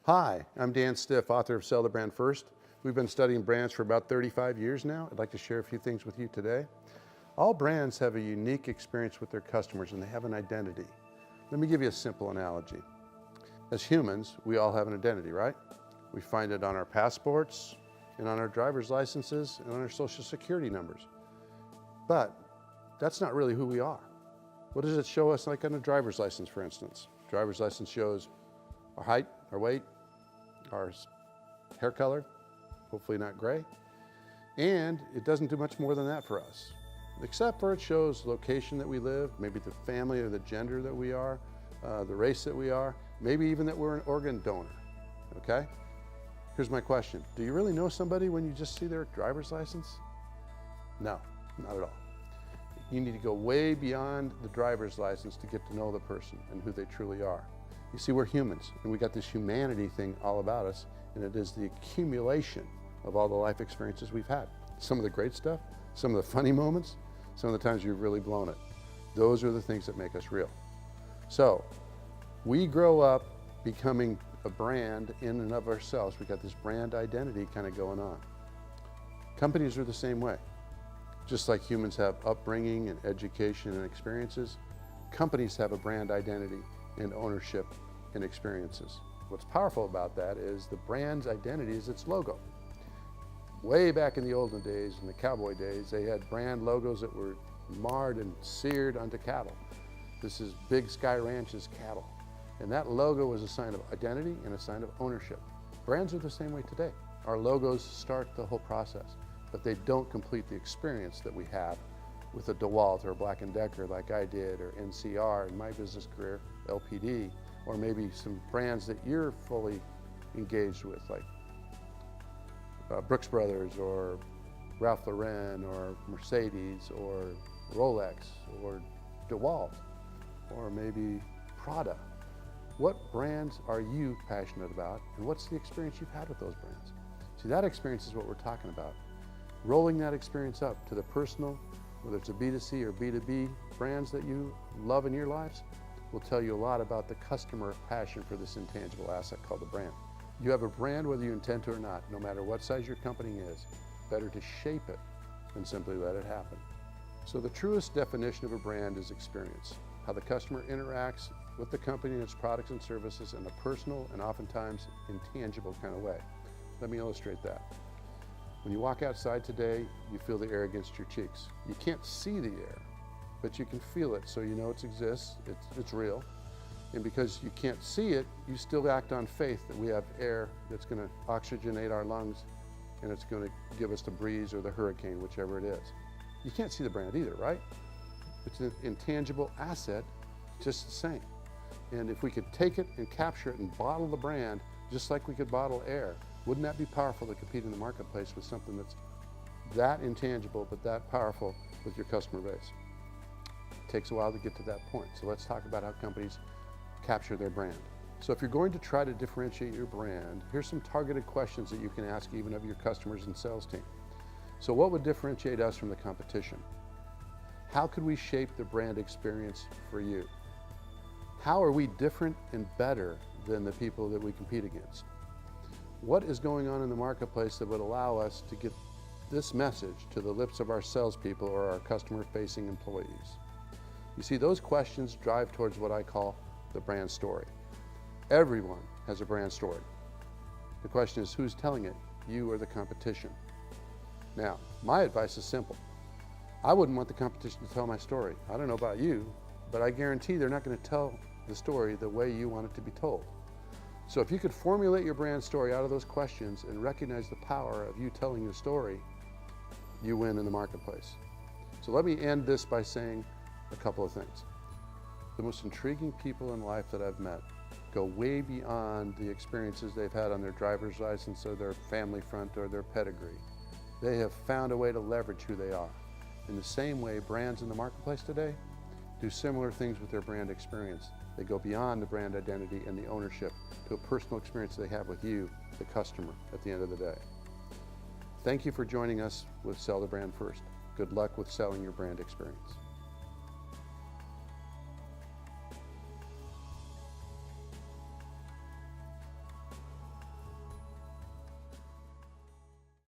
Hi, I'm Dan Stiff, author of Sell the Brand First. We've been studying brands for about 35 years now. I'd like to share a few things with you today. All brands have a unique experience with their customers and they have an identity. Let me give you a simple analogy. As humans, we all have an identity, right? We find it on our passports and on our driver's licenses and on our social security numbers. But that's not really who we are. What does it show us, like on a driver's license, for instance? Driver's license shows our height, our weight, our hair color, hopefully not gray. And it doesn't do much more than that for us, except for it shows location that we live, maybe the family or the gender that we are, the race that we are, maybe even that we're an organ donor, okay? Here's my question. Do you really know somebody when you just see their driver's license? No, not at all. You need to go way beyond the driver's license to get to know the person and who they truly are. You see, we're humans, and we got this humanity thing all about us, and it is the accumulation of all the life experiences we've had. Some of the great stuff, some of the funny moments, some of the times you've really blown it. Those are the things that make us real. So, we grow up becoming a brand in and of ourselves. We got this brand identity kind of going on. Companies are the same way. Just like humans have upbringing and education and experiences, companies have a brand identity and ownership and experiences. What's powerful about that is the brand's identity is its logo. Way back in the olden days, in the cowboy days, they had brand logos that were marred and seared onto cattle. This is Big Sky Ranch's cattle. And that logo was a sign of identity and a sign of ownership. Brands are the same way today. Our logos start the whole process, but they don't complete the experience that we have with a DeWalt or a Black & Decker like I did, or NCR in my business career, LPD, or maybe some brands that you're fully engaged with, like Brooks Brothers or Ralph Lauren or Mercedes or Rolex or DeWalt or maybe Prada. What brands are you passionate about, and what's the experience you've had with those brands? See, that experience is what we're talking about. Rolling that experience up to the personal, whether it's a B2C or B2B brands that you love in your lives, will tell you a lot about the customer passion for this intangible asset called the brand. You have a brand whether you intend to or not, no matter what size your company is. Better to shape it than simply let it happen. So the truest definition of a brand is experience, how the customer interacts with the company and its products and services in a personal and oftentimes intangible kind of way. Let me illustrate that. When you walk outside today, you feel the air against your cheeks. You can't see the air, but you can feel it, so you know it exists, it's real. And because you can't see it, you still act on faith that we have air that's going to oxygenate our lungs and it's going to give us the breeze or the hurricane, whichever it is. You can't see the brand either, right? It's an intangible asset, just the same. And if we could take it and capture it and bottle the brand, just like we could bottle air, wouldn't that be powerful to compete in the marketplace with something that's that intangible but that powerful with your customer base? It takes a while to get to that point. So let's talk about how companies capture their brand. So if you're going to try to differentiate your brand, here's some targeted questions that you can ask even of your customers and sales team. So what would differentiate us from the competition? How could we shape the brand experience for you? How are we different and better than the people that we compete against? What is going on in the marketplace that would allow us to get this message to the lips of our salespeople or our customer-facing employees? You see, those questions drive towards what I call the brand story. Everyone has a brand story. The question is, who's telling it, you or the competition? Now, my advice is simple. I wouldn't want the competition to tell my story. I don't know about you, but I guarantee they're not going to tell the story the way you want it to be told. So if you could formulate your brand story out of those questions and recognize the power of you telling your story, you win in the marketplace. So let me end this by saying a couple of things. The most intriguing people in life that I've met go way beyond the experiences they've had on their driver's license or their family front or their pedigree. They have found a way to leverage who they are. In the same way, brands in the marketplace today do similar things with their brand experience. They go beyond the brand identity and the ownership to a personal experience they have with you, the customer, at the end of the day. Thank you for joining us with Sell the Brand First. Good luck with selling your brand experience.